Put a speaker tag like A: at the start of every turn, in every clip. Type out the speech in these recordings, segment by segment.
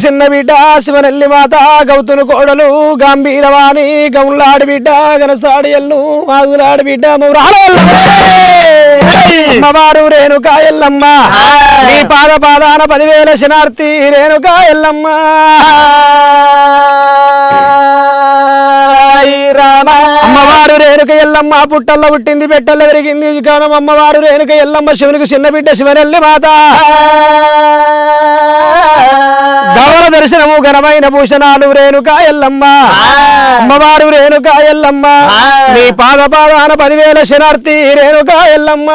A: చిన్న బిడ్డ శివనల్లి మాత గౌతును కోడలు గంభీరవాణి గౌన్లాడి బిడ్డ గనసాడి ఎల్లు మాదులాడి బిడ్డ అమ్మవారు రేణుకా ఎల్లమ్మ నీ పాద పాదాన 10,000 శనార్థి రేణుకా ఎల్లమ్మ అమ్మవారు రేణుక ఎల్లమ్మ పుట్టల్లో పుట్టింది పెట్టల్లో పెరిగింది కాలం అమ్మవారు రేణుక ఎల్లమ్మ శివునికి చిన్న బిడ్డ శివనల్లి మాత గౌర దర్శనము ఘనమైన భూషణాలు రేణుకా ఎల్లమ్మ అమ్మవారు రేణుకా ఎల్లమ్మ నీ పాద పాదాన 10,000 శనార్థి రేణుకా ఎల్లమ్మ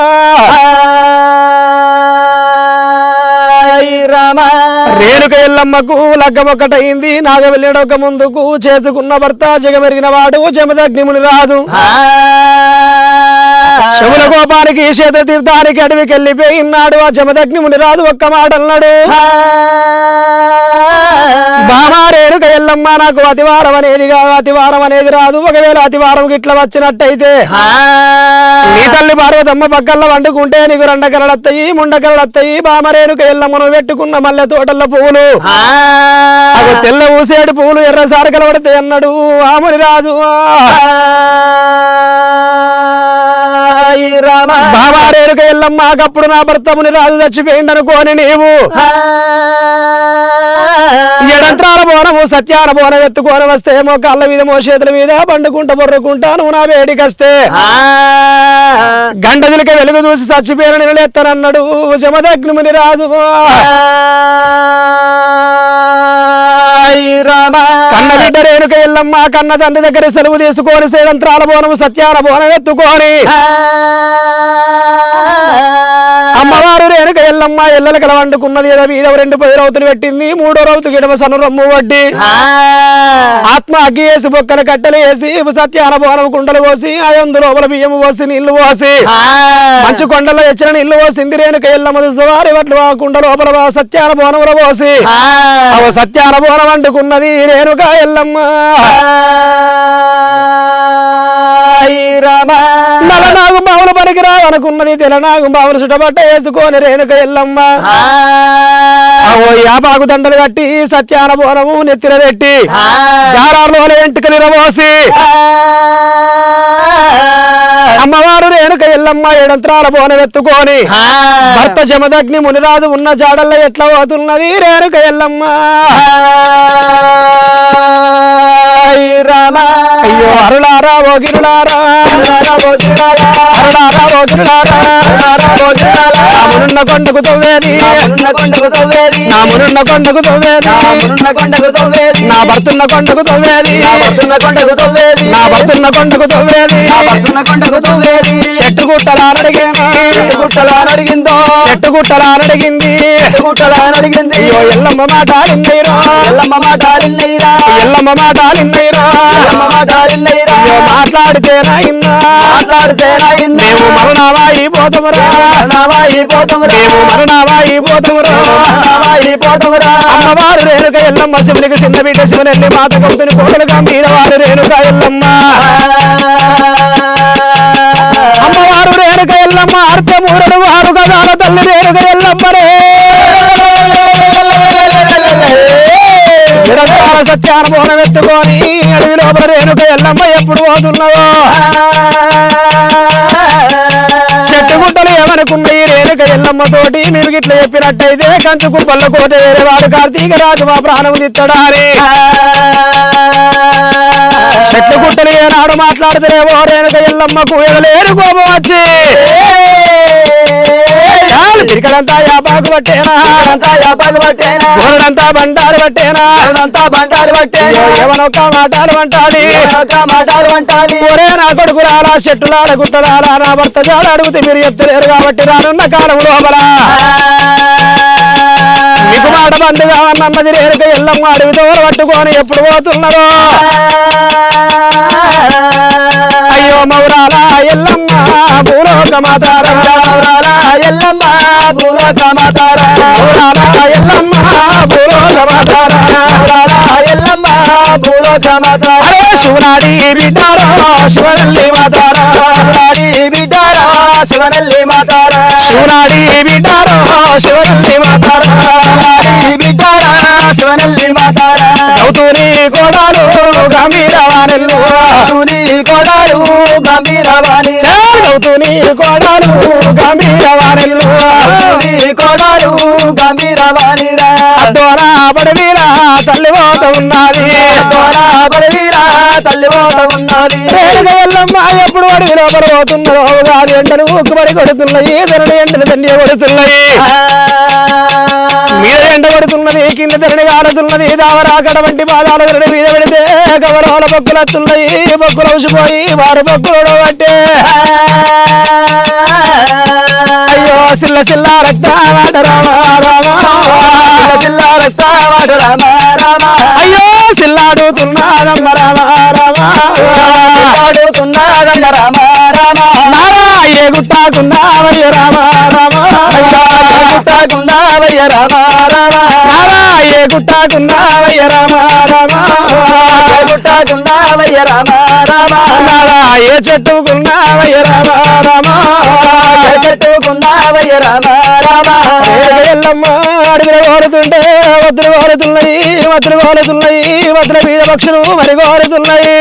A: రేణుక ఎల్లమ్మకు లగ్గమొక్కటైంది నాగవెల్లడొక్క ముందుకు చేసుకున్న భర్త జగమెరిగిన వాడు జమదగ్నిముని రాదు శవుల కోపానికి శేత తీర్థానికి అడవికి వెళ్ళిపోయినాడు ఆ జమదగ్నిముని రాదు ఒక్క మాట అన్నాడు బామా రేణుక ఎల్లమ్మ నాకు అతివారం అనేది కాదు అతివారం అనేది రాదు ఒకవేళ అతివారం గిట్ల వచ్చినట్టయితే నీ తల్లి పార్వతమ్మ పక్కల్లో వండుకుంటే నీకు 2 కలలత్తయి 3 కలలత్తయి బామ రేణుక ఎల్లమ్మను పెట్టుకున్న మల్లె తోటల్లో పువ్వులు అవి తెల్ల ఊసేడు పువ్వులు ఎర్ర సారకలు పడతాయి అన్నాడు ఆముని రాజు బాబా రేణుక ఎల్లమ్మ అప్పుడు నా భర్తముని రాజు చచ్చిపోయిందనుకోని నీవు ఎడంత్రాల బోనము సత్యాన బోనం ఎత్తుకొని వస్తే మోకాళ్ళ మీద మోచేతుల మీద పండుకుంటా బొర్రుకుంటా నువ్వు నా వేడికస్తే గండదిలిక వెలుగు చూసి చచ్చిపోయిన నిలెత్తనన్నాడు జమదగ్నిముని రాజు కన్న బిడ్డ రేణుక ఎల్లమ్మ కన్న తండ్రి దగ్గర సెలవు తీసుకొని సేదంత్రాల బోనము సత్యాన బోనం ఎత్తుకొని అమ్మవారు రేణుక ఎల్లమ్మ ఎల్లల కల వండుకున్నది మీద 2 రౌతులు పెట్టింది 3వ రౌతు గిడమ సను రమ్ము వడ్డి ఆత్మ అగ్గి వేసి బొక్కన కట్టెలు వేసి సత్యాన బోనం కుండలు పోసి అయందు లోపల బియ్యము పోసి నీళ్లు పోసి మంచు కొండలో ఎచ్చిన నీళ్లు పోసింది రేణుక ఎల్లమ్మ వారి వడ్లు కుండ లోపల సత్యాన బోనముల పోసి సత్యాన బోనం వండుకున్నది రేణుక ఎల్లమ్మ నలనాగు బావులు పనికి రావనుకున్నది తెలనాగు బావులు చుట్టబట్ట వేసుకొని రేణుక ఎల్లమ్మ యాపాకు దండలు కట్టి సత్యాన బోనము నెత్తిన పెట్టి జారాలో ఎంటుకలు ఇరబోసి అమ్మవారు రేణుక ఎల్లమ్మ ఏడంత్రాల బోనం ఎత్తుకొని భర్త జమదగ్ని మునిరాజు ఉన్న జాడల్లో ఎట్లా పోతున్నది రేణుక ఎల్లమ్మ అయ్యో అరులారా ఓగిరులారా నామునున్న కొండకు తవ్వేది నామునున్న కొండకు తవ్వేది నా బతున్న కొండకు తవ్వేది నా బతున్న కొండకు తవ్వేది చెట్టు గుట్టలానడిగిందో చెట్టు గుట్టలానడిగింది అయ్యో ఎల్లమ్మ మాట ఇన్నైరా ఎల్లమ్మ మాట ఇన్నైరా మాట్లాడితేనా ఇన్నా మేము మరణావాయిపోతమురా అమ్మవారు రేణుక ఎల్లమ్మ శివునికి చిన్న బిడ్డ శివనెల్లి మాత గౌతుని కోడలు గంభీరవారు రేణుక ఎల్లమ్మ అమ్మవారు రేణుక ఎల్లమ్మ అర్థమూరడు వారు గదాల తల్లి రేణుక ఎల్లమ్మరే సత్యాన బోనం ఎత్తుకొని అడవి లోపల రేణుక ఎల్లమ్మ ఎప్పుడు పోతున్నావో చెట్టుగుట్టలు ఏమనుకున్నాయి రేణుక ఎల్లమ్మ తోటి మీరు గిట్ల చెప్పినట్టయితే కంచుకు పళ్ళ కోట వేరే వాడు కార్తీక రాజు మా ప్రాణం తిత్తడా అని చెట్టుగుట్టలు ఏనాడు మాట్లాడితేనేమో రేణుక ఎల్లమ్మకు ఎగలేరు కోపం వచ్చి తిరికడంతా యాపాకు పట్టేనా గోరడంతా బండారు పట్టేనా ఏమనొక్క మాటలు అంటాలి ఒరే నా కొడుకు రాలా చెట్టులాల గుట్టలాలా నా భర్త జాడ అడుగుతే మీరు చెప్తలేరు కాబట్టి రానున్న కాలం లోపల మీకు మాట బంధుగా అన్నది రేణుక ఎల్లమ్మ అడవితో పట్టుకొని ఎప్పుడు పోతున్నారో అయ్యో మౌరాల ఎల్లమ్మ భూలోక మాతారా ఎల్లమ్మ భూలోక మాతారా ఎల్లమ్మ భూలోక మాతారా ఎల్లమ్మ అరే శివనాడి బిడ్డారా శివనల్లి మాతారా
B: శివనల్లి మాతారా
A: శివనాడి బిడ్డారా శివనల్లి మాతారా
B: శివనల్లి మాతారా
A: గౌతూరి కోడాలు గంభీరవాణిల్లు
B: కోడాలు గంభీరవాణి
A: గౌతూని కోడాలు గంభీరవాణిల్లు
B: కోడాలు గంభీరవాణిరా
A: దోరా బడవీరా తల్లి పోత ఉన్నది
B: బలవీరా తల్లి ఉన్నది
A: ఎల్లమ్మ ఎప్పుడు అడవిలో పడిపోతున్నదో గాలి ఎండలు ఉక్కుబడి కొడుతున్నాయి ధరణి ఎండలు దండి కొడుతున్నాయి మీద ఎండ పడుతున్నది కింద ధరణి కారుతున్నది దావరాకడ వంటి పాదాలు ధరణి మీద పెడితే కవరాల బొక్కులు వస్తున్నాయి బొక్కులు ఔసిపోయి వారు బొక్కులు అంటే అయ్యో సిల్ల సిల్ల రక్తావాట
B: రామ
A: అయ్యో సిల్లాడుతున్నాదమ్మ నారా ఏ గుట్టాకున్నావయ్య రామా నారా ఏ గుట్టాకున్నావయ్య రామా నారా ఏ చెట్టుకున్నావయ్య ఎల్లమ్మ అడవిలో కోరుతుంటే వద్దులు కోరుతున్నాయి వద్దులు కోరుతున్నాయి వద్దుల మీద పక్షులు మరి కోరుతున్నాయి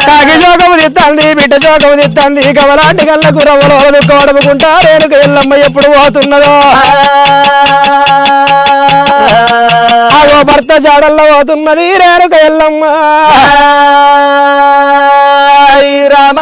A: కాకి జోకము తిత్తంది బిడ్డ జోకము తిత్తంది కవలాంటి కళ్ళకు రవ్వలు కోడముకుంటా రేణుక ఎల్లమ్మ ఎప్పుడు పోతున్నదో ఆగో భర్త జాడల్లో పోతున్నది రేణుక ఎల్లమ్మ
B: రామ